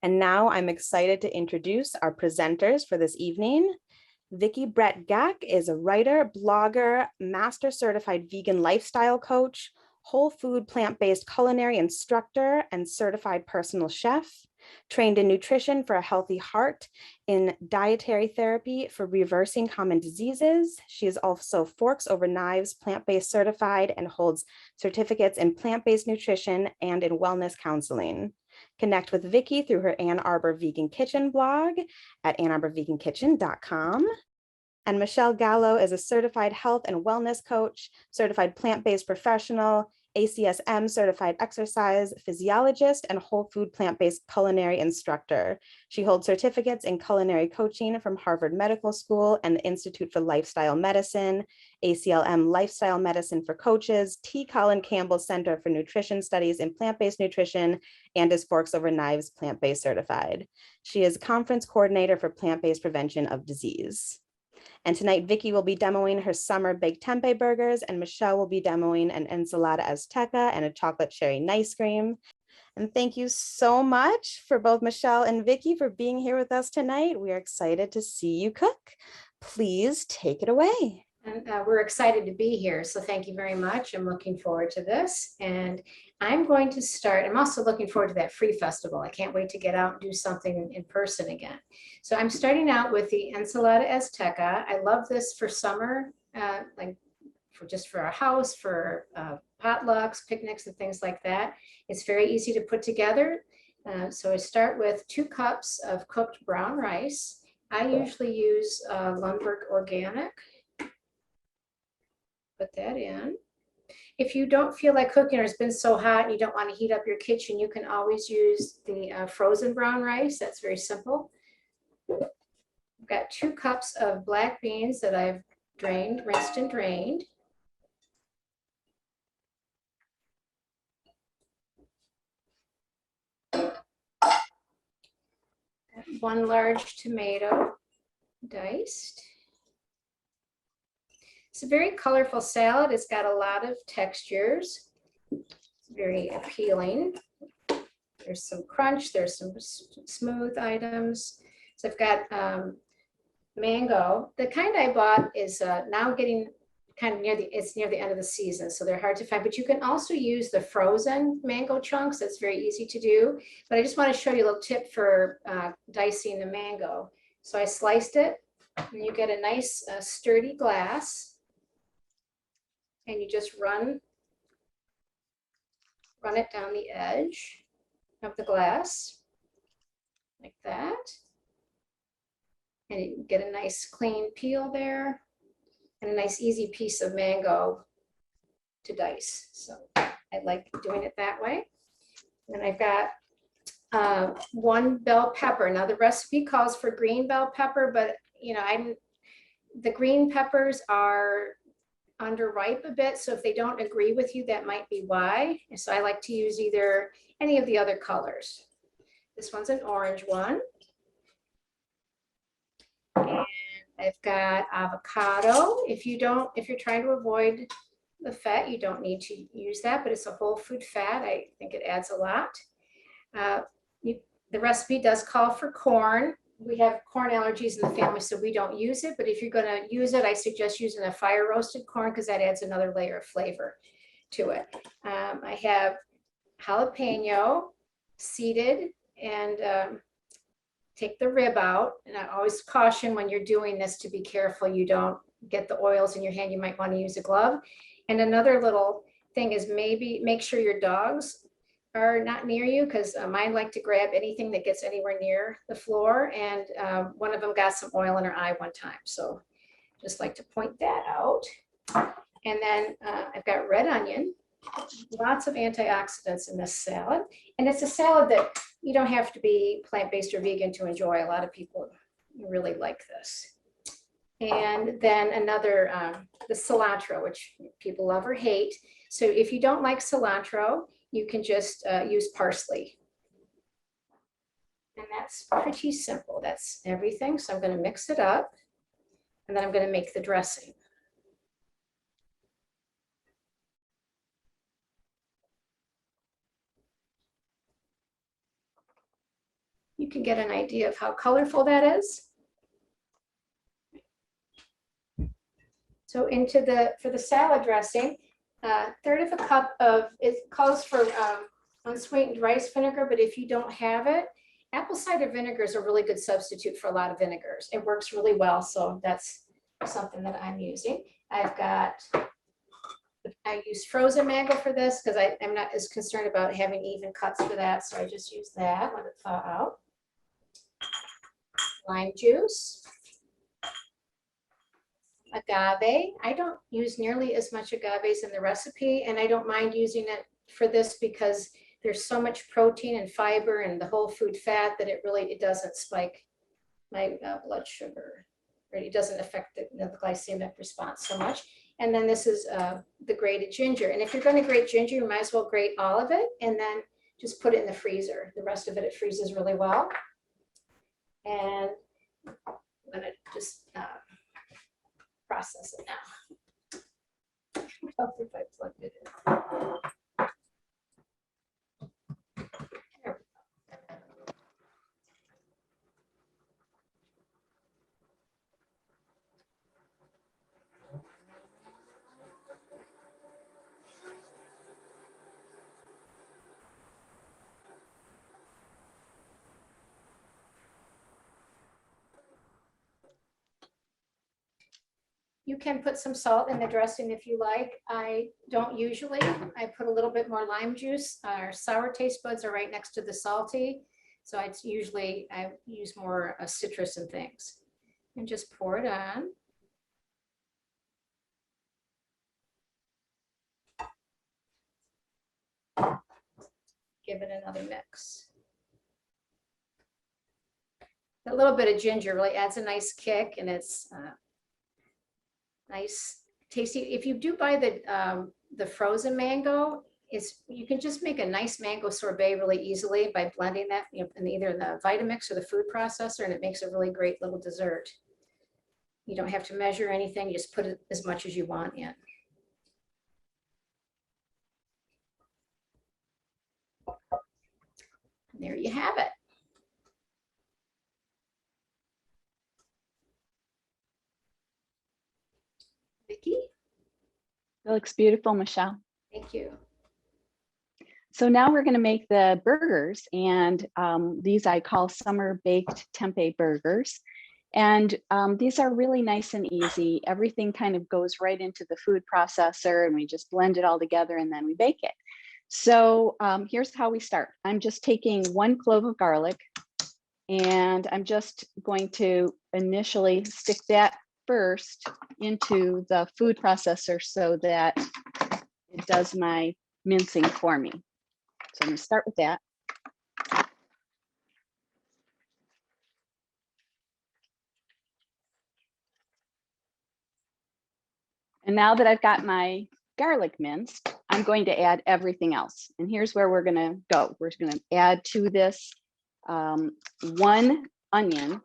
And now I'm excited to introduce our presenters for this evening. Vicki Brett Gack is a writer, blogger, master certified vegan lifestyle coach, whole food plant-based culinary instructor, and certified personal chef, trained in nutrition for a healthy heart, in dietary therapy for reversing common diseases. She is also Forks Over Knives plant-based certified and holds certificates in plant-based nutrition and in wellness counseling. Connect with Vicki through her Ann Arbor Vegan Kitchen blog at annarborvegankitchen.com. And Michele Gallo is a certified health and wellness coach, certified plant-based professional, ACSM certified exercise physiologist, and whole food plant-based culinary instructor. She holds certificates in culinary coaching from Harvard Medical School and the Institute for Lifestyle Medicine, ACLM Lifestyle Medicine for Coaches, T. Colin Campbell Center for Nutrition Studies in Plant-Based Nutrition, and is Forks Over Knives plant-based certified. She is conference coordinator for plant-based prevention of disease. And tonight, Vicki will be demoing her summer baked tempeh burgers, and Michele will be demoing an Encelada Azteca and a chocolate cherry nice cream. And thank you so much for both Michele and Vicki for being here with us tonight. We are excited to see you cook. Please take it away. And we're excited to be here. So thank you very much. I'm looking forward to this. And I'm going to start. I'm also looking forward to that free festival. I can't wait to get out and do something in person again. So I'm starting out with the Encelada Azteca. I love this for summer, like just for our house, for potlucks, picnics, and things like that. It's very easy to put together. So I start with 2 cups of cooked brown rice. I usually use Lundberg Organic. Put that in. If you don't feel like cooking or it's been so hot and you don't want to heat up your kitchen, you can always use the frozen brown rice. That's very simple. I've got 2 cups of black beans that I've drained, rinsed and drained. One large tomato, diced. It's a very colorful salad. It's got a lot of textures. It's very appealing. There's some crunch. There's some smooth items. So I've got mango. The kind I bought is now getting kind of near the end of the season, so they're hard to find. But you can also use the frozen mango chunks. That's very easy to do. But I just want to show you a little tip for dicing the mango. So I sliced it, and you get a nice sturdy glass. And you just run it down the edge of the glass like that. And you get a nice clean peel there and a nice easy piece of mango to dice. So I like doing it that way. And I've got 1 bell pepper. Now the recipe calls for green bell pepper, but you know, the green peppers are underripe a bit, so if they don't agree with you, that might be why. And so I like to use either any of the other colors. This one's an orange one. And I've got avocado. If you're trying to avoid the fat, you don't need to use that, but it's a whole food fat. I think it adds a lot. The recipe does call for corn. We have corn allergies in the family, so we don't use it. But if you're going to use it, I suggest using a fire roasted corn because that adds another layer of flavor to it. I have jalapeno seeded, and take the rib out. And I always caution when you're doing this to be careful you don't get the oils in your hand. You might want to use a glove. And another little thing is maybe make sure your dogs are not near you, because mine like to grab anything that gets anywhere near the floor. And one of them got some oil in her eye one time. So just like to point that out. And then I've got red onion, lots of antioxidants in this salad. And it's a salad that you don't have to be plant-based or vegan to enjoy. A lot of people really like this. And then another, the cilantro, which people love or hate. So if you don't like cilantro, you can just use parsley. And that's pretty simple. That's everything. So I'm going to mix it up, and then I'm going to make the dressing. you can get an idea of how colorful that is. So for the salad dressing, 1/3 of a cup of, it calls for unsweetened rice vinegar, but if you don't have it, apple cider vinegar is a really good substitute for a lot of vinegars. It works really well, so that's something that I'm using. I use frozen mango for this because I'm not as concerned about having even cuts for that, so I just use that, let it thaw out. Lime juice. Agave. I don't use nearly as much agaves in the recipe, and I don't mind using it for this because there's so much protein and fiber and the whole food fat that it doesn't spike my blood sugar, or it doesn't affect the glycemic response so much. And then this is the grated ginger. And if you're going to grate ginger, you might as well grate all of it and then just put it in the freezer. The rest of it freezes really well. And I'm going to just process it now. If I plugged it in. There we go. You can put some salt in the dressing if you like. I don't usually. I put a little bit more lime juice. Our sour taste buds are right next to the salty. So I use more citrus and things. And just pour it on. Give it another mix. A little bit of ginger really adds a nice kick, and it's nice, tasty. If you do buy the frozen mango, you can just make a nice mango sorbet really easily by blending that in either the Vitamix or the food processor, and it makes a really great little dessert. You don't have to measure anything, you just put it as much as you want in. And there you have it. Vicki? It looks beautiful, Michelle. Thank you. So now we're going to make the burgers, and these I call summer baked tempeh burgers. And these are really nice and easy. Everything kind of goes right into the food processor, and we just blend it all together and then we bake it. So here's how we start. I'm just taking 1 clove of garlic, and I'm just going to initially stick that first into the food processor so that it does my mincing for me. So I'm going to start with that. And now that I've got my garlic minced, I'm going to add everything else. And here's where we're going to go. We're going to add to this 1 onion,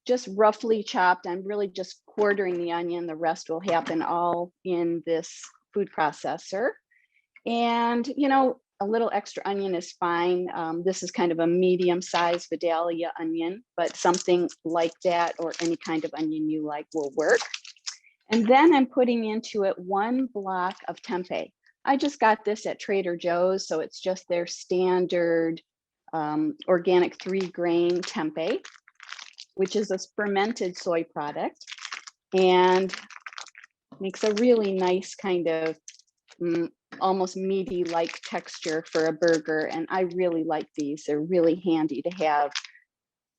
just roughly chopped. I'm really just quartering the onion. The rest will happen all in this food processor. And, a little extra onion is fine. This is kind of a medium-sized Vidalia onion, but something like that or any kind of onion you like will work. And then I'm putting into it 1 block of tempeh. I just got this at Trader Joe's, so it's just their standard organic 3-grain tempeh, which is a fermented soy product, and makes a really nice kind of almost meaty-like texture for a burger. And I really like these. They're really handy to have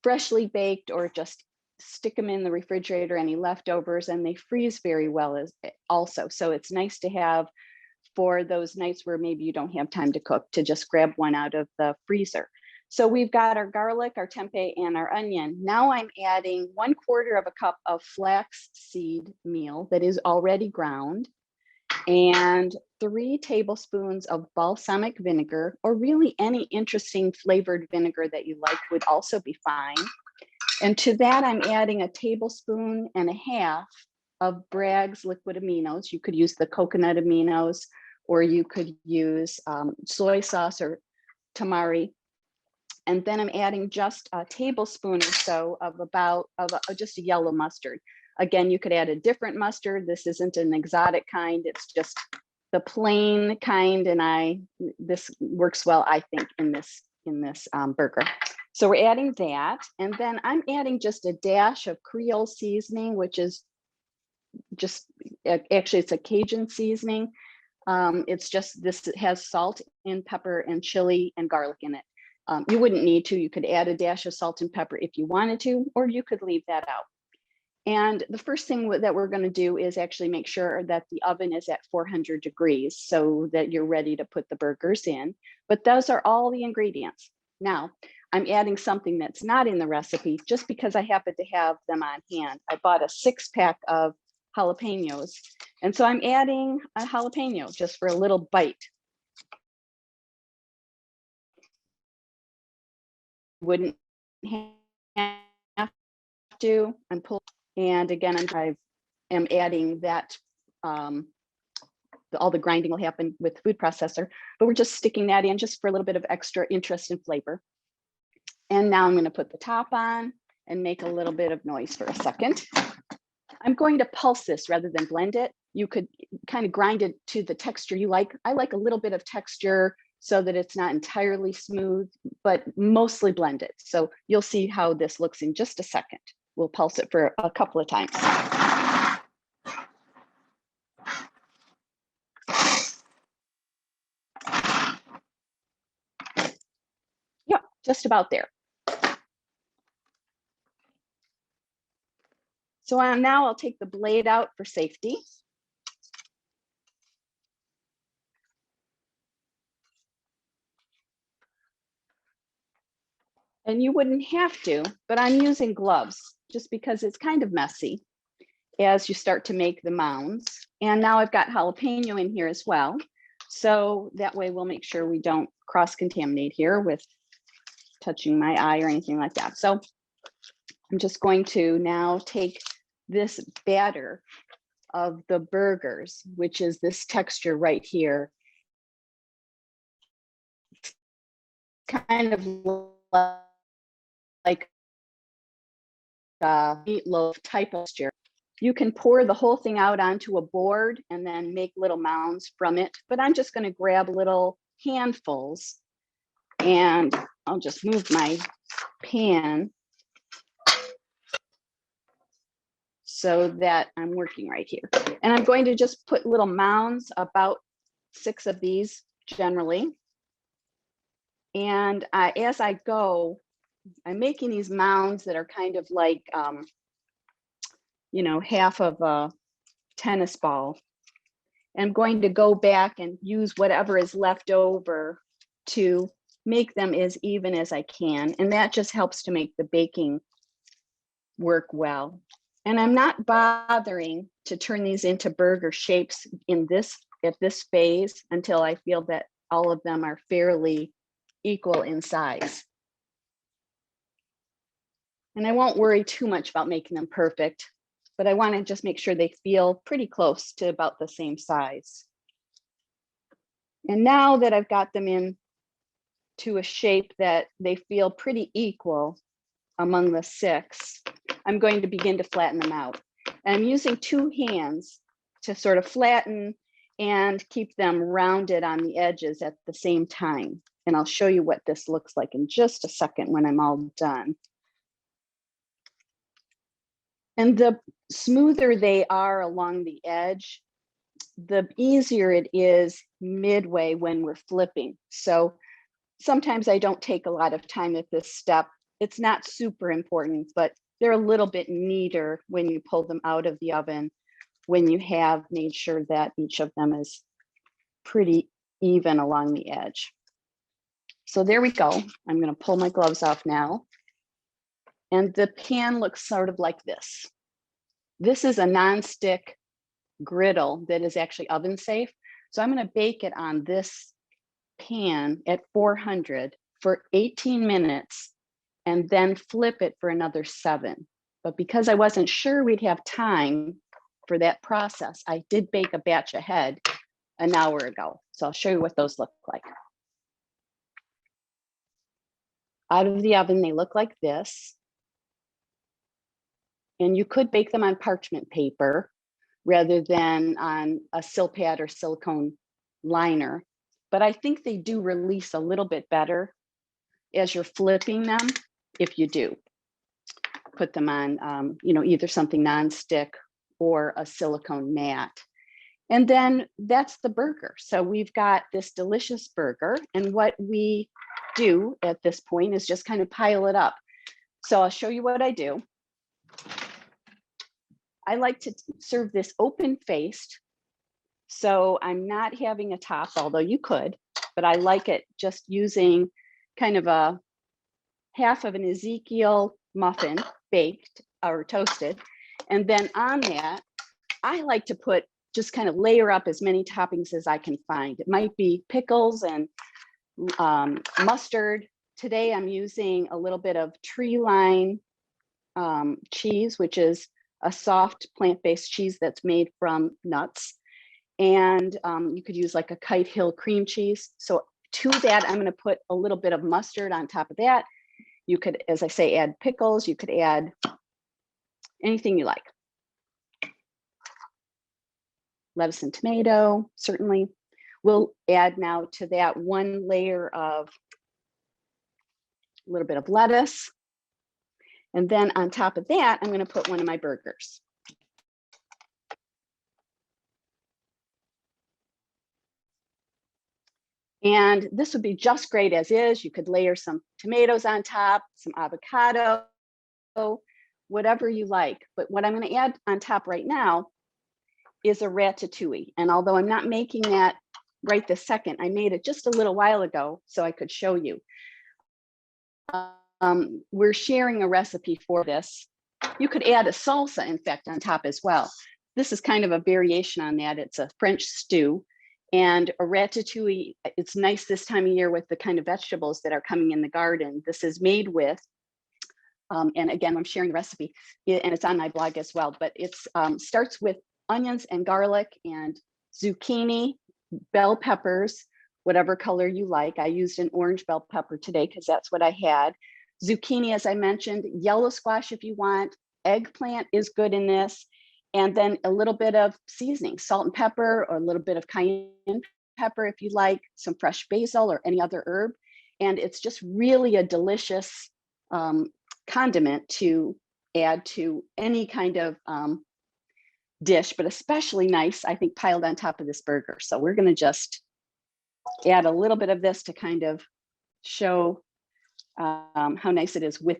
freshly baked, or just stick them in the refrigerator, any leftovers, and they freeze very well also. So it's nice to have for those nights where maybe you don't have time to cook, to just grab one out of the freezer. So we've got our garlic, our tempeh, and our onion. Now I'm adding 1/4 of a cup of flaxseed meal that is already ground, and 3 tablespoons of balsamic vinegar, or really any interesting flavored vinegar that you like would also be fine. And to that, I'm adding 1.5 tablespoons of Bragg's liquid aminos. You could use the coconut aminos, or you could use soy sauce or tamari. And then I'm adding just a tablespoon or so of just a yellow mustard. Again, you could add a different mustard. This isn't an exotic kind. It's just the plain kind. And this works well, I think, in this burger. So we're adding that. And then I'm adding just a dash of Creole seasoning, which is actually it's a Cajun seasoning. It's just this, it has salt and pepper and chili and garlic in it. You wouldn't need to. You could add a dash of salt and pepper if you wanted to, or you could leave that out. And the first thing that we're going to do is actually make sure that the oven is at 400 degrees so that you're ready to put the burgers in. But those are all the ingredients. Now, I'm adding something that's not in the recipe just because I happen to have them on hand. I bought a 6-pack of jalapenos. And so I'm adding a jalapeno just for a little bite. Wouldn't have to. I'm pulling, and again, I am adding that. All the grinding will happen with the food processor, but we're just sticking that in just for a little bit of extra interest and flavor. And now I'm going to put the top on and make a little bit of noise for a second. I'm going to pulse this rather than blend it. You could kind of grind it to the texture you like. I like a little bit of texture so that it's not entirely smooth, but mostly blended. So you'll see how this looks in just a second. We'll pulse it for a couple of times. Yeah, just about there. So now I'll take the blade out for safety. And you wouldn't have to, but I'm using gloves just because it's kind of messy as you start to make the mounds. And now I've got jalapeno in here as well. So that way we'll make sure we don't cross-contaminate here with touching my eye or anything like that. So I'm just going to now take this batter of the burgers, which is this texture right here. Kind of like a meatloaf type of texture. You can pour the whole thing out onto a board and then make little mounds from it, but I'm just going to grab little handfuls and I'll just move my pan so that I'm working right here. And I'm going to just put little mounds, about 6 of these generally. And as I go, I'm making these mounds that are kind of like, you know, half of a tennis ball. And I'm going to go back and use whatever is left over to make them as even as I can. And that just helps to make the baking work well. And I'm not bothering to turn these into burger shapes at this phase until I feel that all of them are fairly equal in size. And I won't worry too much about making them perfect, but I want to just make sure they feel pretty close to about the same size. And now that I've got them in to a shape that they feel pretty equal among the 6, I'm going to begin to flatten them out. And I'm using 2 hands to sort of flatten and keep them rounded on the edges at the same time. And I'll show you what this looks like in just a second when I'm all done. And the smoother they are along the edge, the easier it is midway when we're flipping. So sometimes I don't take a lot of time at this step. It's not super important, but they're a little bit neater when you pull them out of the oven, when you have made sure that each of them is pretty even along the edge. So there we go. I'm going to pull my gloves off now. And the pan looks sort of like this. This is a nonstick griddle that is actually oven safe. So I'm going to bake it on this pan at 400 for 18 minutes and then flip it for another 7. But because I wasn't sure we'd have time for that process, I did bake a batch ahead an hour ago. So I'll show you what those look like. out of the oven. They look like this. And you could bake them on parchment paper rather than on a Silpat or silicone liner. But I think they do release a little bit better as you're flipping them if you do put them on, either something nonstick or a silicone mat. And then that's the burger. So we've got this delicious burger. And what we do at this point is just kind of pile it up. So I'll show you what I do. I like to serve this open-faced. So I'm not having a top, although you could, but I like it just using kind of a half of an Ezekiel muffin, baked or toasted. And then on that, I like to put, just kind of layer up as many toppings as I can find. It might be pickles and mustard. Today I'm using a little bit of tree line cheese, which is a soft plant-based cheese that's made from nuts. And you could use like a Kite Hill cream cheese. So to that, I'm going to put a little bit of mustard on top of that. You could, as I say, add pickles. You could add anything you like. Lettuce and tomato, certainly. We'll add now to that one layer of a little bit of lettuce. And then on top of that, I'm going to put one of my burgers. And this would be just great as is. You could layer some tomatoes on top, some avocado, whatever you like. But what I'm going to add on top right now is a ratatouille. And although I'm not making that right this second, I made it just a little while ago so I could show you. We're sharing a recipe for this. You could add a salsa, in fact, on top as well. This is kind of a variation on that. It's a French stew. And a ratatouille, it's nice this time of year with the kind of vegetables that are coming in the garden. This is made with, and again, I'm sharing the recipe, and it's on my blog as well, but it's starts with onions and garlic and zucchini, bell peppers, whatever color you like. I used an orange bell pepper today because that's what I had. Zucchini, as I mentioned, yellow squash if you want. Eggplant is good in this. And then a little bit of seasoning, salt and pepper, or a little bit of cayenne pepper if you like, some fresh basil or any other herb. And it's just really a delicious condiment to add to any kind of dish, but especially nice, I think, piled on top of this burger. So we're going to just add a little bit of this to kind of show how nice it is with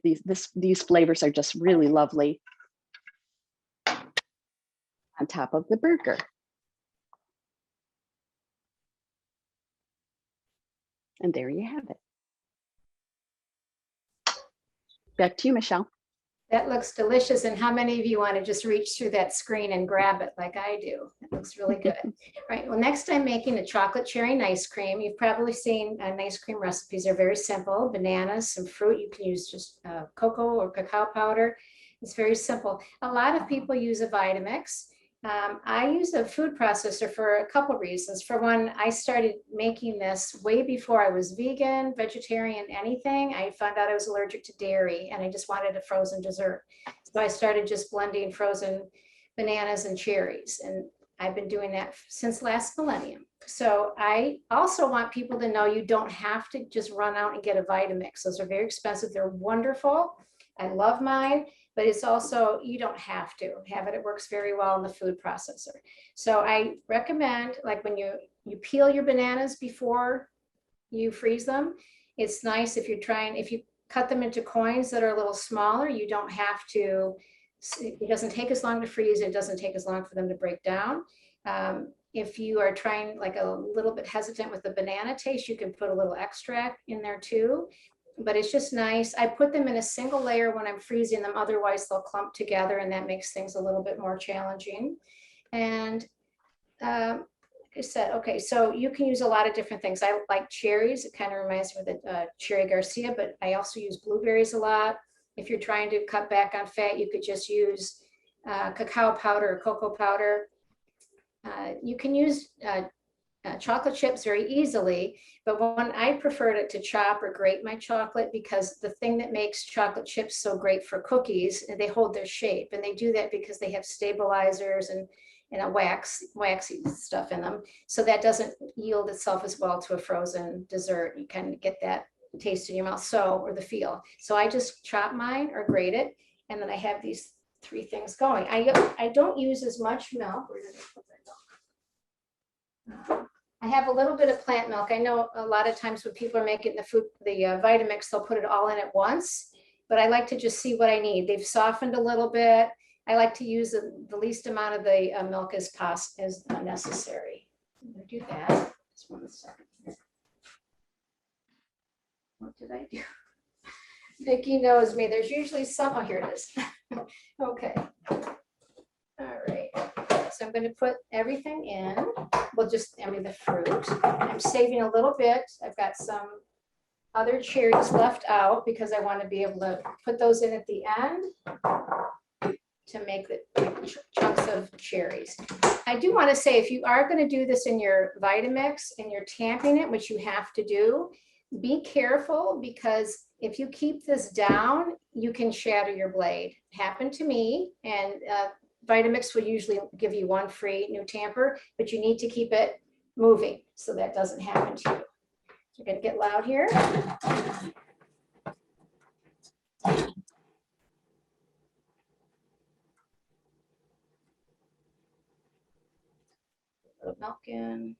these flavors are just really lovely on top of the burger. And there you have it. Back to you, Michelle. That looks delicious. And how many of you want to just reach through that screen and grab it like I do? It looks really good. Right. Well, next I'm making a chocolate cherry nice cream. You've probably seen nice cream recipes. They're very simple. Bananas, some fruit. You can use just cocoa or cacao powder. It's very simple. A lot of people use a Vitamix. I use a food processor for a couple reasons. For one, I started making this way before I was vegan, vegetarian, anything. I found out I was allergic to dairy and I just wanted a frozen dessert. So I started just blending frozen bananas and cherries. And I've been doing that since last millennium. So I also want people to know you don't have to just run out and get a Vitamix. Those are very expensive. They're wonderful. I love mine. But it's also, you don't have to have it. It works very well in the food processor. So I recommend, like when you peel your bananas before you freeze them, it's nice if you cut them into coins that are a little smaller, you don't have to, it doesn't take as long to freeze. It doesn't take as long for them to break down. If you are trying like a little bit hesitant with the banana taste, you can put a little extract in there too. But it's just nice. I put them in a single layer when I'm freezing them. Otherwise, they'll clump together and that makes things a little bit more challenging. And like I said, okay, so you can use a lot of different things. I like cherries. It kind of reminds me of the cherry Garcia, but I also use blueberries a lot. If you're trying to cut back on fat, you could just use cacao powder or cocoa powder. You can use chocolate chips very easily, but when I preferred it to chop or grate my chocolate, because the thing that makes chocolate chips so great for cookies, they hold their shape, and they do that because they have stabilizers and a waxy stuff in them. So that doesn't yield itself as well to a frozen dessert. You kind of get that taste in your mouth, or the feel. So I just chop mine or grate it, and then I have these 3 things going. I don't use as much milk. Where did I put that milk? I have a little bit of plant milk. I know a lot of times when people are making the Vitamix, they'll put it all in at once, but I like to just see what I need. They've softened a little bit. I like to use the least amount of the milk as necessary. I'm gonna do that. Just 1 second here. What did I do? Vicki knows me. There's usually some, oh, here it is. Okay. All right. So I'm going to put everything in. We'll just empty the fruit. I'm saving a little bit. I've got some other cherries left out because I want to be able to put those in at the end to make the chunks of cherries. I do want to say, if you are going to do this in your Vitamix and you're tamping it, which you have to do, be careful, because if you keep this down, you can shatter your blade. Happened to me, and Vitamix will usually give you 1 free new tamper, but you need to keep it moving so that doesn't happen to you. You're going to get loud here. A little milk in.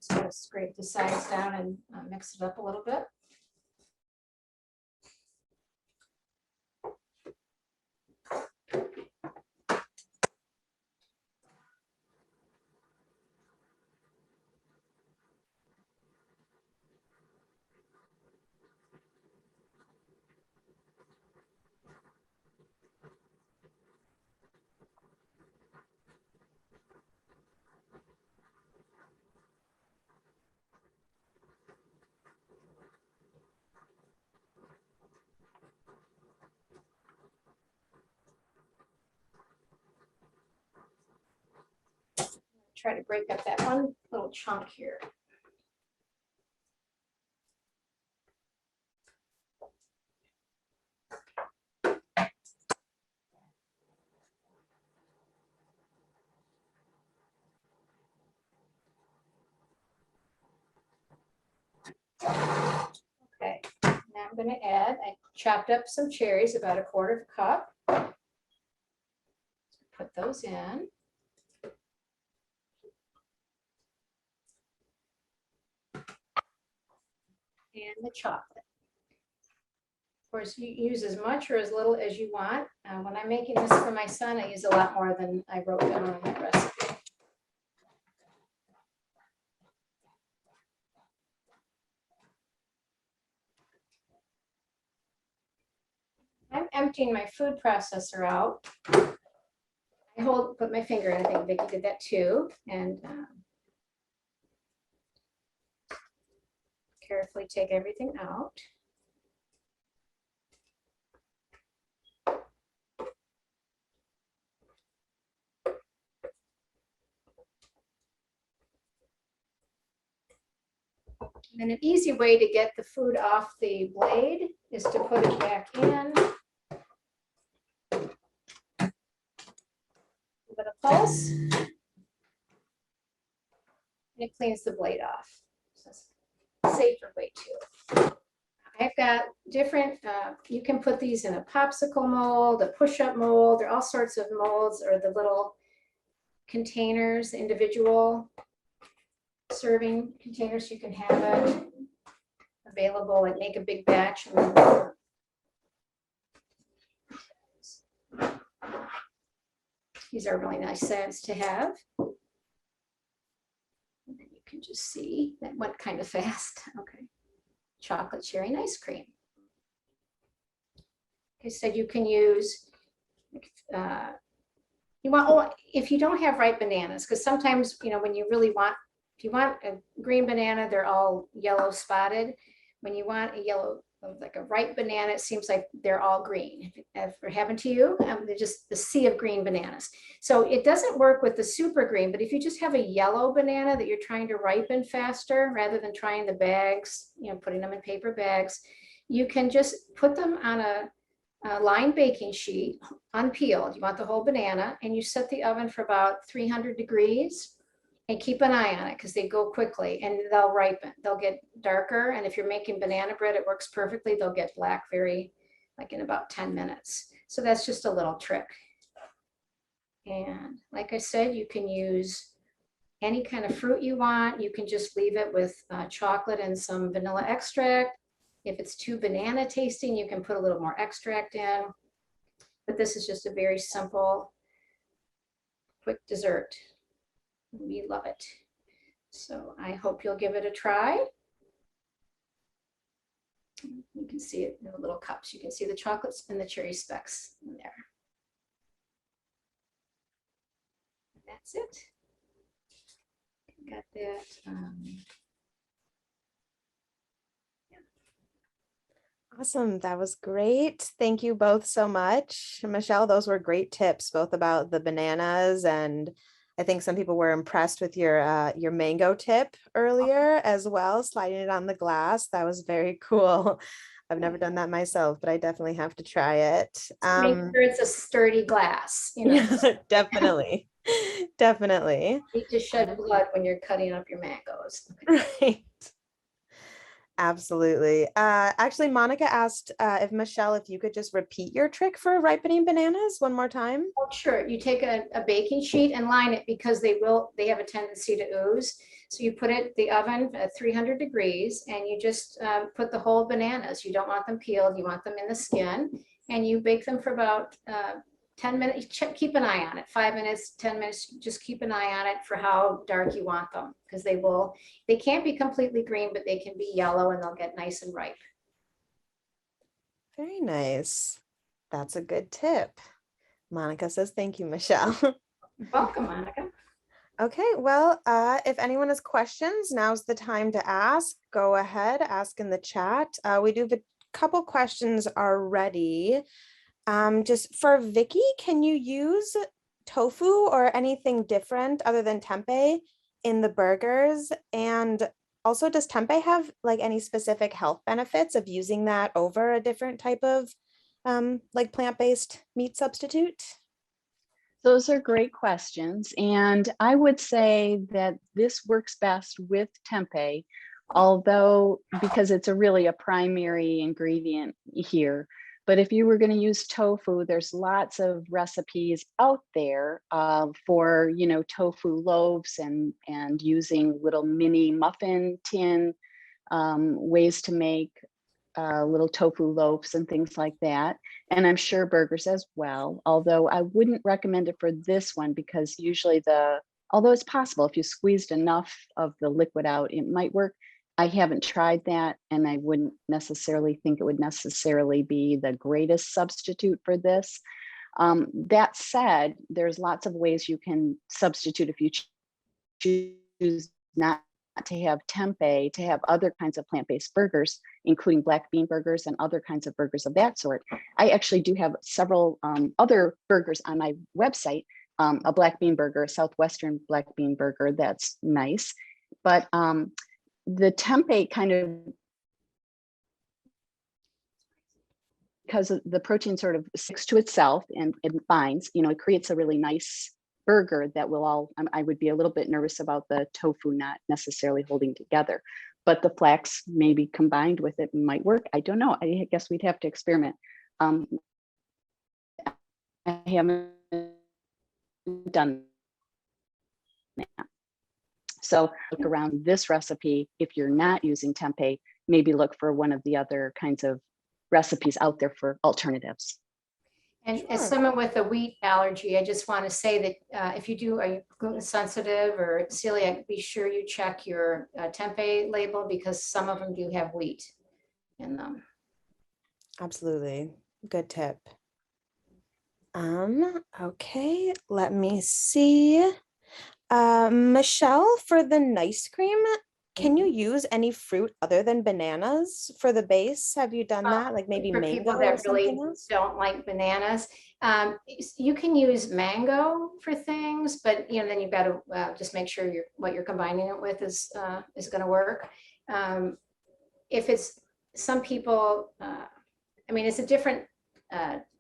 Just going to scrape the sides down and mix it up a little bit. Try to break up that one little chunk here. Okay, now I'm going to add, I chopped up some cherries, about 1/4 cup. Put those in. And the chocolate. Of course, you use as much or as little as you want. When I'm making this for my son, I use a lot more than I wrote down on that recipe. I'm emptying my food processor out. I put my finger in. I think Vicki did that too. And carefully take everything out. And an easy way to get the food off the blade is to put it back in. Give it a pulse. And it cleans the blade off. So it's a safer way too. I've got different, you can put these in a popsicle mold, a push-up mold, there are all sorts of molds, or the little containers, individual serving containers. You can have it available, like make a big batch. These are really nice scents to have. And then you can just see, that went kind of fast. Okay. Chocolate cherry and ice cream. Like I said, you can use, if you don't have ripe bananas, because sometimes, when you really want, if you want a green banana, they're all yellow spotted. When you want a yellow, like a ripe banana, it seems like they're all green. Ever happened to you? They're just the sea of green bananas. So it doesn't work with the super green, but if you just have a yellow banana that you're trying to ripen faster, rather than trying the bags, putting them in paper bags, you can just put them on a lined baking sheet, unpeeled. You want the whole banana, and you set the oven for about 300 degrees. And keep an eye on it because they go quickly and they'll ripen. They'll get darker. And if you're making banana bread, it works perfectly. They'll get black in about 10 minutes. So that's just a little trick. And like I said, you can use any kind of fruit you want. You can just leave it with chocolate and some vanilla extract. If it's too banana tasting, you can put a little more extract in. But this is just a very simple, quick dessert. We love it. So I hope you'll give it a try. You can see it in the little cups. You can see the chocolates and the cherry specks in there. That's it. Got that. Awesome. That was great. Thank you both so much. Michele, those were great tips, both about the bananas, and I think some people were impressed with your mango tip earlier as well, sliding it on the glass. That was very cool. I've never done that myself, but I definitely have to try it. Make sure it's a sturdy glass. Yeah, definitely. Definitely. You need to shed blood when you're cutting up your mangoes. Right. Absolutely. Actually, Monica asked if Michele, if you could just repeat your trick for ripening bananas one more time. Oh, sure. You take a baking sheet and line it because they have a tendency to ooze. So you put it in the oven at 300 degrees and you just put the whole bananas. You don't want them peeled. You want them in the skin, and you bake them for about 10 minutes. Keep an eye on it. 5 minutes, 10 minutes. Just keep an eye on it for how dark you want them, because they can't be completely green, but they can be yellow and they'll get nice and ripe. Very nice. That's a good tip. Monica says, thank you, Michele. You're welcome, Monica. Okay, well, if anyone has questions, now's the time to ask. Go ahead, ask in the chat. We do have a couple questions already. Just for Vicki, can you use tofu or anything different other than tempeh in the burgers? And also, does tempeh have like any specific health benefits of using that over a different type of like plant-based meat substitute? Those are great questions. And I would say that this works best with tempeh, although because it's really a primary ingredient here. But if you were going to use tofu, there's lots of recipes out there for, tofu loaves and using little mini muffin tin ways to make little tofu loaves and things like that. And I'm sure burgers as well, although I wouldn't recommend it for this one because usually although it's possible if you squeezed enough of the liquid out, it might work. I haven't tried that, and I wouldn't necessarily think it would necessarily be the greatest substitute for this. That said, there's lots of ways you can substitute if you choose not to have tempeh, to have other kinds of plant-based burgers, including black bean burgers and other kinds of burgers of that sort. I actually do have several other burgers on my website, a black bean burger, a Southwestern black bean burger that's nice. But the tempeh kind of, because the protein sort of sticks to itself and it binds, it creates a really nice burger that I would be a little bit nervous about the tofu not necessarily holding together, but the flax maybe combined with it might work. I don't know. I guess we'd have to experiment. I haven't done that. So look around this recipe. If you're not using tempeh, maybe look for one of the other kinds of recipes out there for alternatives. And as Sure. someone with a wheat allergy, I just want to say that if are you gluten sensitive or celiac, be sure you check your tempeh label because some of them do have wheat in them. Absolutely. Good tip. Okay, let me see. Michelle, for the nice cream, can you use any fruit other than bananas for the base? Have you done that? Like maybe For mango people or that something really else? don't like bananas, you can use mango for things, but then you've got to just make sure what you're combining it with is going to work. If it's some people, I mean, it's a different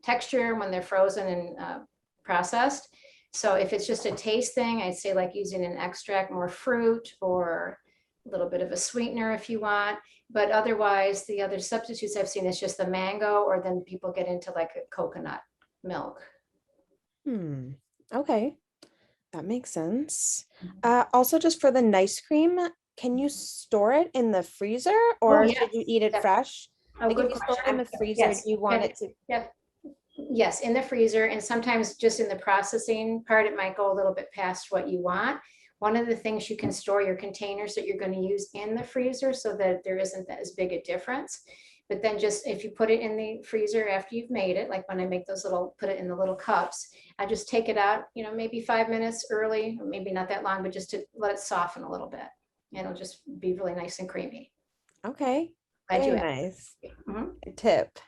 texture when they're frozen and processed. So if it's just a taste thing, I'd say like using an extract, more fruit, or a little bit of a sweetener if you want. But otherwise, the other substitutes I've seen is just the mango, or then people get into like a coconut milk. Okay, that makes sense. Also, just for the nice cream, can you store it in the freezer Oh, or yes. should you eat it fresh? Oh, Like if good you store it in question. the freezer, do Yes. you want it to? Yep. Yes, in the freezer, and sometimes just in the processing part, it might go a little bit past what you want. One of the things, you can store your containers that you're going to use in the freezer so that there isn't as big a difference. But then just if you put it in the freezer after you've made it, like when I make those put it in the little cups, I just take it out, maybe 5 minutes early, or maybe not that long, but just to let it soften a little bit. It'll just be really nice and creamy. Okay, Glad you very asked. nice. Mhm. Good tip.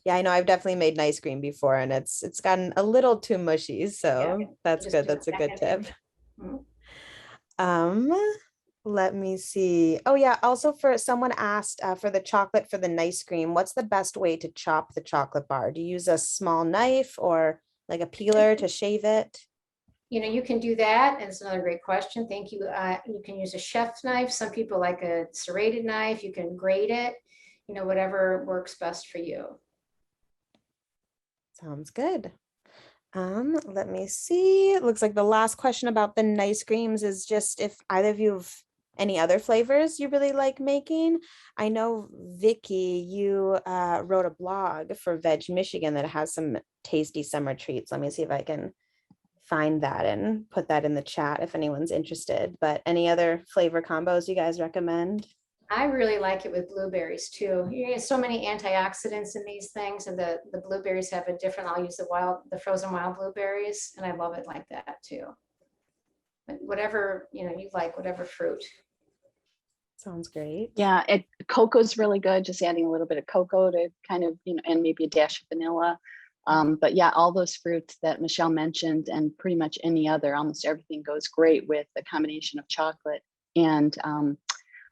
Yeah, I know I've definitely made nice cream before and it's gotten a little too mushy, so Yeah, that's just good. do That's a that good kind of tip. thing. Mhm. Um, let me see. Oh yeah, also for someone asked for the chocolate for the nice cream, what's the best way to chop the chocolate bar? Do you use a small knife or like a peeler to shave it? You can do that, and it's another great question. Thank you. You can use a chef's knife. Some people like a serrated knife. You can grate it, whatever works best for you. Sounds good. Let me see. It looks like the last question about the nice creams is just if either of you have any other flavors you really like making. I know, Vicki, you wrote a blog for VegMichigan that has some tasty summer treats. Let me see if I can find that and put that in the chat if anyone's interested. But any other flavor combos you guys recommend? I really like it with blueberries too. You get so many antioxidants in these things, and the blueberries have a different. I'll use the frozen wild blueberries, and I love it like that too. But whatever you like, whatever fruit. Sounds great. Yeah, cocoa's really good. Just adding a little bit of cocoa to kind of, and maybe a dash of vanilla. But yeah, all those fruits that Michelle mentioned, and pretty much any other, almost everything goes great with a combination of chocolate. And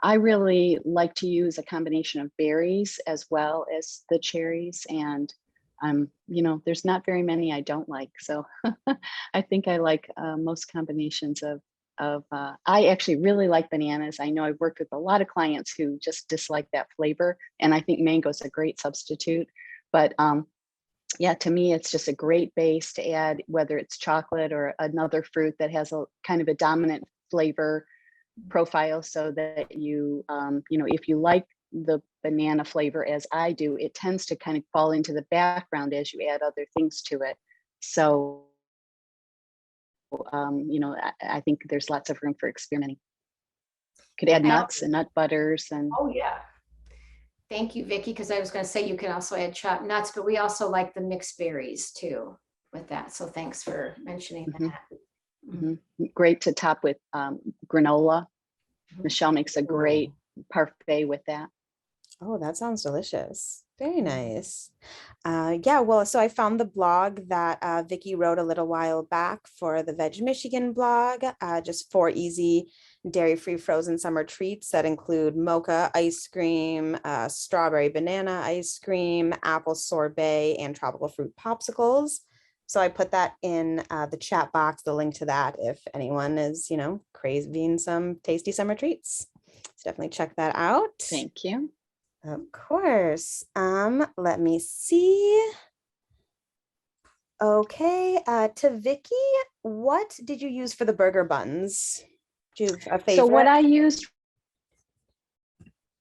I really like to use a combination of berries as well as the cherries. And there's not very many I don't like. So I think I like most combinations of I actually really like bananas. I know I've worked with a lot of clients who just dislike that flavor, and I think mango is a great substitute. But yeah, to me, it's just a great base to add, whether it's chocolate or another fruit that has a kind of a dominant flavor profile, so that if you like the banana flavor as I do, it tends to kind of fall into the background as you add other things to it. So I think there's lots of room for experimenting. Could add nuts and nut butters and. Oh yeah. Thank you, Vicki, because I was going to say you can also add chopped nuts, but we also like the mixed berries too with that. So thanks for mentioning that. Great to top with granola. Michelle makes a great parfait with that. Oh, that sounds delicious. Very nice. Yeah, well, so I found the blog that Vicki wrote a little while back for the VegMichigan blog, just 4 easy dairy-free frozen summer treats that include mocha ice cream, strawberry banana ice cream, apple sorbet, and tropical fruit popsicles. So I put that in the chat box, the link to that, if anyone is, craving some tasty summer treats. So definitely check that out. Thank you. Of course. Let me see. Okay, to Vicki, what did you use for the burger buns? Do you have a favorite? So what I used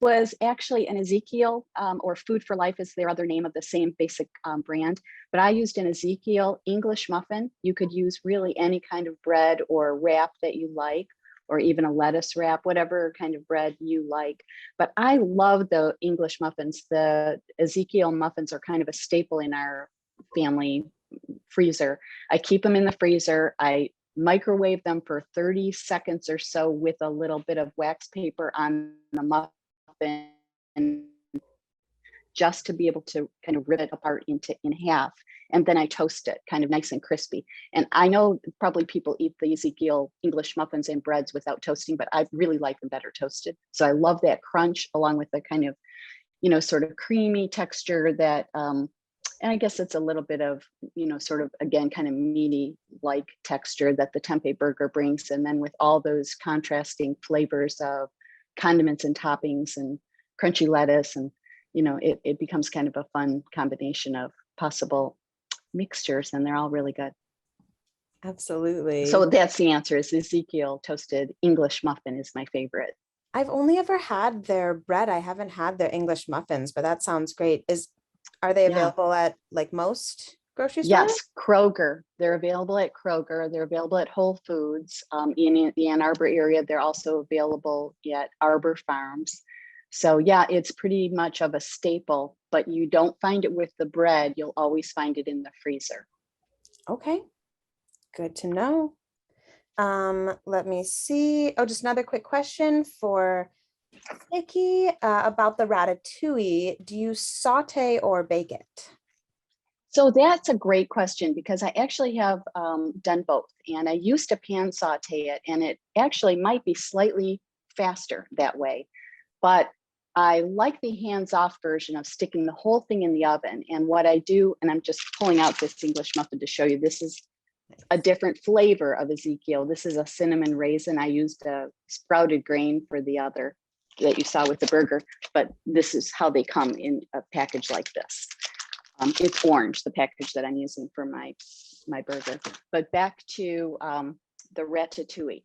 was actually an Ezekiel, or Food for Life is their other name of the same basic brand, but I used an Ezekiel English muffin. You could use really any kind of bread or wrap that you like, or even a lettuce wrap, whatever kind of bread you like. But I love the English muffins. The Ezekiel muffins are kind of a staple in our family freezer. I keep them in the freezer. I microwave them for 30 seconds or so with a little bit of wax paper on the muffin, just to be able to kind of rip it apart in half. And then I toast it kind of nice and crispy. And I know probably people eat the Ezekiel English muffins and breads without toasting, but I really like them better toasted. So I love that crunch along with the kind of, sort of creamy texture that, and I guess it's a little bit of, sort of, again, kind of meaty like texture that the tempeh burger brings. And then with all those contrasting flavors of condiments and toppings and crunchy lettuce, and it becomes kind of a fun combination of possible mixtures, and they're all really good. Absolutely. So that's the answer, is Ezekiel toasted English muffin is my favorite. I've only ever had their bread. I haven't had their English muffins, but that sounds great. Are they available at like most grocery stores? Yes, Kroger. They're available at Kroger. They're available at Whole Foods. In the Ann Arbor area, they're also available at Arbor Farms. So yeah, it's pretty much of a staple, but you don't find it with the bread. You'll always find it in the freezer. Okay, good to know. Let me see. Oh, just another quick question for Vicki about the ratatouille. Do you saute or bake it? So that's a great question, because I actually have done both, and I used to pan saute it, and it actually might be slightly faster that way, but I like the hands-off version of sticking the whole thing in the oven. And what I do, and I'm just pulling out this English muffin to show you, this is a different flavor of Ezekiel. This is a cinnamon raisin. I used a sprouted grain for the other that you saw with the burger, but this is how they come in a package like this. It's orange, the package that I'm using for my burger. But back to the ratatouille.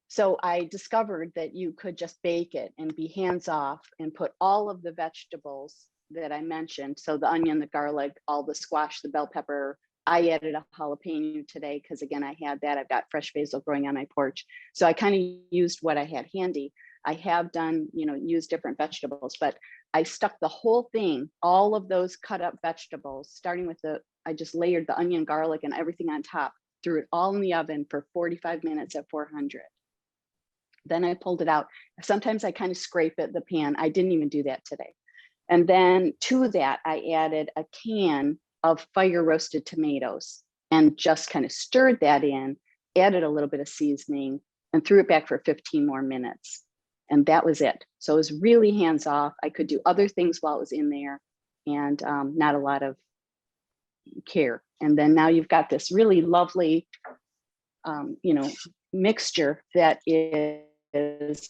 So I discovered that you could just bake it and be hands-off and put all of the vegetables that I mentioned. So the onion, the garlic, all the squash, the bell pepper. I added a jalapeno today because, again, I had that. I've got fresh basil growing on my porch. So I kind of used what I had handy. I have done, use different vegetables, but I stuck the whole thing, all of those cut up vegetables, starting with I just layered the onion, garlic, and everything on top, threw it all in the oven for 45 minutes at 400. Then I pulled it out. Sometimes I kind of scrape it, the pan. I didn't even do that today. And then to that, I added a can of fire roasted tomatoes and just kind of stirred that in, added a little bit of seasoning, and threw it back for 15 more minutes. And that was it. So it was really hands off. I could do other things while it was in there, and not a lot of care. And then now you've got this really lovely, mixture that is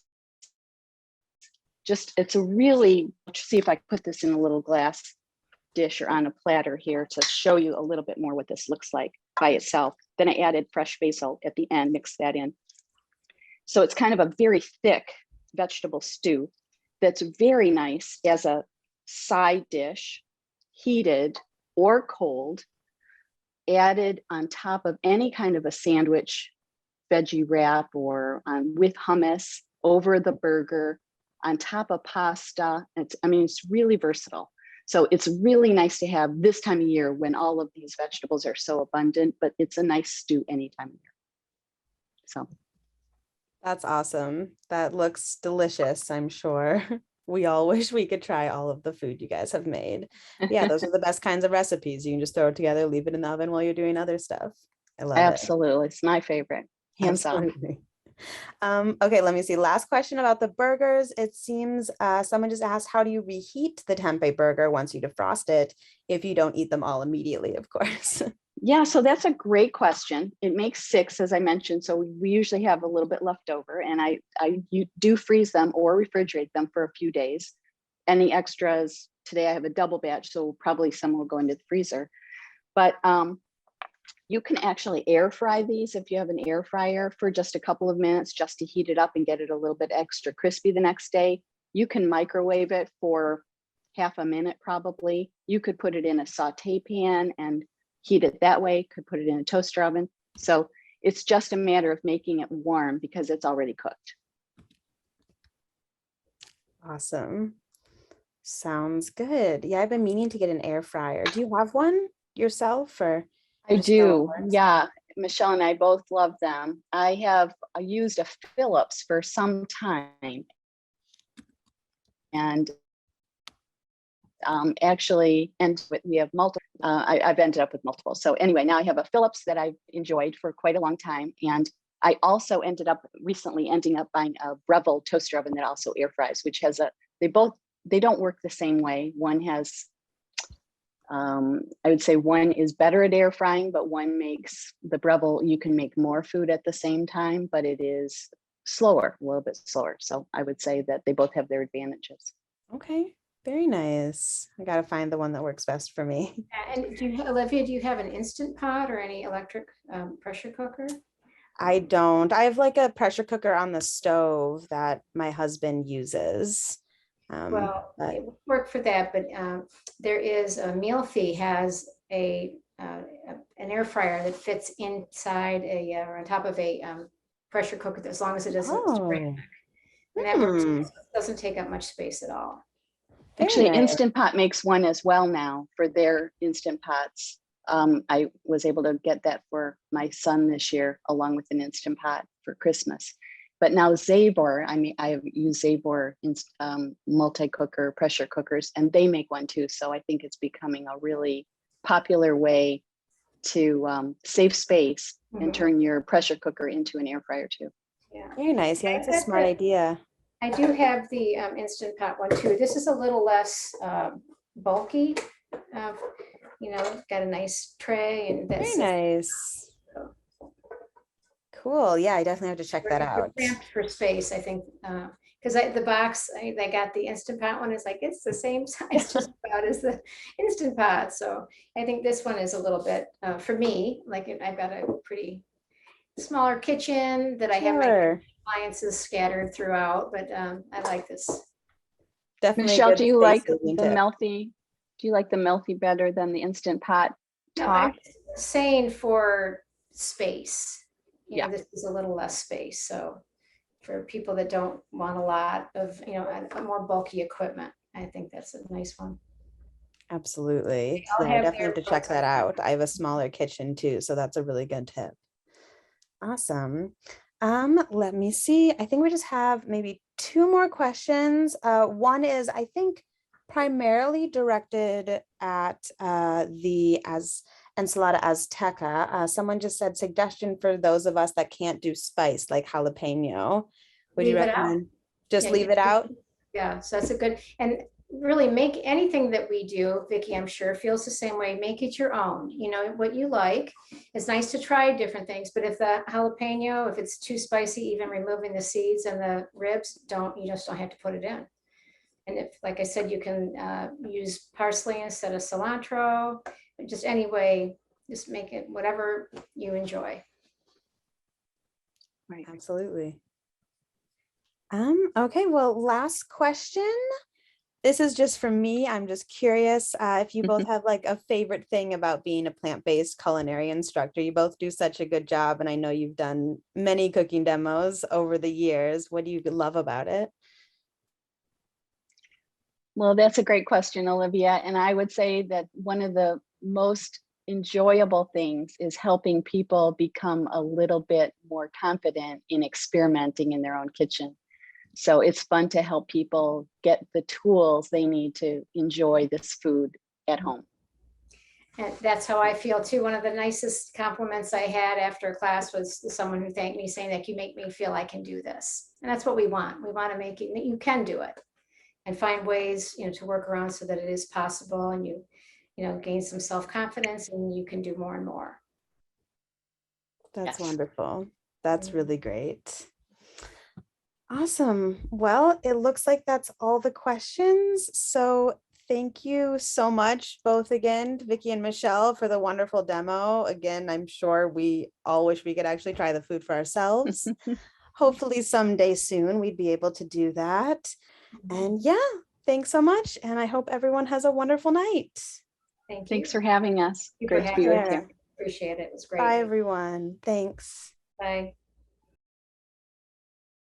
just, it's a really, let's see if I put this in a little glass dish or on a platter here to show you a little bit more what this looks like by itself. Then I added fresh basil at the end, mixed that in. So it's kind of a very thick vegetable stew that's very nice as a side dish, heated or cold, added on top of any kind of a sandwich, veggie wrap, or with hummus over the burger, on top of pasta. It's really versatile. So it's really nice to have this time of year when all of these vegetables are so abundant, but it's a nice stew any time of year. So. That's awesome. That looks delicious, I'm sure. We all wish we could try all of the food you guys have made. Yeah, those are the best kinds of recipes. You can just throw it together, leave it in the oven while you're doing other stuff. I love it. Absolutely. It's my favorite. Hands on. Okay, let me see. Last question about the burgers. It seems someone just asked, how do you reheat the tempeh burger once you defrost it if you don't eat them all immediately, of course? Yeah, so that's a great question. It makes 6, as I mentioned, so we usually have a little bit left over, and you do freeze them or refrigerate them for a few days. Any extras, today I have a double batch, so probably some will go into the freezer. But you can actually air fry these if you have an air fryer for just a couple of minutes, just to heat it up and get it a little bit extra crispy the next day. You can microwave it for half a minute probably. You could put it in a saute pan and heat it that way, could put it in a toaster oven. So it's just a matter of making it warm because it's already cooked. Awesome. Sounds good. Yeah, I've been meaning to get an air fryer. Do you have one yourself or I just know it do. works? Yeah. Michelle and I both love them. I used a Philips for some time, and actually, and we have multiple, I've ended up with multiple. So anyway, now I have a Philips that I've enjoyed for quite a long time. And I also ended up recently ending up buying a Breville toaster oven that also air fries, which has they don't work the same way. One has, I would say one is better at air frying, but one makes the Breville, you can make more food at the same time, but it is slower, a little bit slower. So I would say that they both have their advantages. Okay, very nice. I gotta find the one that works best for me. And Olivia, do you have an Instant Pot or any electric pressure cooker? I don't. I have like a pressure cooker on the stove that my husband uses. Well, But it would work for that, but there is a Mealfie has an air fryer that fits inside or on top of a pressure cooker as long as it doesn't spray. oh, And that works. It doesn't take up much space at all. very Actually, nice. Instant Pot makes one as well now for their Instant Pots. I was able to get that for my son this year, along with an Instant Pot for Christmas. But now Zabor, I use Zabor multi-cooker pressure cookers, and they make one too. So I think it's becoming a really popular way to save space and turn your pressure cooker into an air fryer too. Yeah, Very nice. Yeah, that's a smart idea. I do have the Instant Pot one too. This is a little less bulky. Got a nice tray and Very nice. Cool. Yeah, I definitely have to check that out. Cramped for space, I think, because the box they got the Instant Pot one is like it's the same size just about as the Instant Pot. So I think this one is a little bit for me. Like I've got a pretty smaller kitchen that I have my appliances scattered throughout, but I like this. Definitely. Michelle, do you like the Mealfie? Do you like the Mealfie better than the Instant Pot top? No, I'm saying for space. Yeah, this is a little less space. So for people that don't want a lot of, a more bulky equipment, I think that's a nice one. Absolutely. Yeah, I definitely have to check that out. I have a smaller kitchen too, so that's a really good tip. Awesome. Let me see. I think we just have maybe two more questions. One is, I think, primarily directed at Encelada Azteca. Someone just said suggestion for those of us that can't do spice, like jalapeno. Would you recommend just leave it out? Yeah, so that's a good, and really make anything that we do, Vicki, I'm sure feels the same way. Make it your own, what you like. It's nice to try different things, but if the jalapeno, if it's too spicy, even removing the seeds and the ribs, you just don't have to put it in. And if, like I said, you can use parsley instead of cilantro, just any way, just make it whatever you enjoy. Right. Absolutely. Okay, well, last question. This is just for me. I'm just curious if you both have like a favorite thing about being a plant-based culinary instructor. You both do such a good job, and I know you've done many cooking demos over the years. What do you love about it? Well, that's a great question, Olivia. And I would say that one of the most enjoyable things is helping people become a little bit more confident in experimenting in their own kitchen. So it's fun to help people get the tools they need to enjoy this food at home. And that's how I feel too. One of the nicest compliments I had after class was someone who thanked me saying that you make me feel I can do this. And that's what we want. We want to make it, you can do it and find ways, to work around so that it is possible, and you gain some self-confidence and you can do more and more. That's wonderful. That's really great. Awesome. Well, it looks like that's all the questions. So thank you so much, both again, Vicki and Michele, for the wonderful demo. Again, I'm sure we all wish we could actually try the food for ourselves. hopefully someday soon we'd be able to do that. And yeah, thanks so much. And I hope everyone has a wonderful night. Thank you. Thanks for having us. Thank you for Great to be having with you. us. Appreciate it. It was great. Bye, everyone. Thanks. Bye.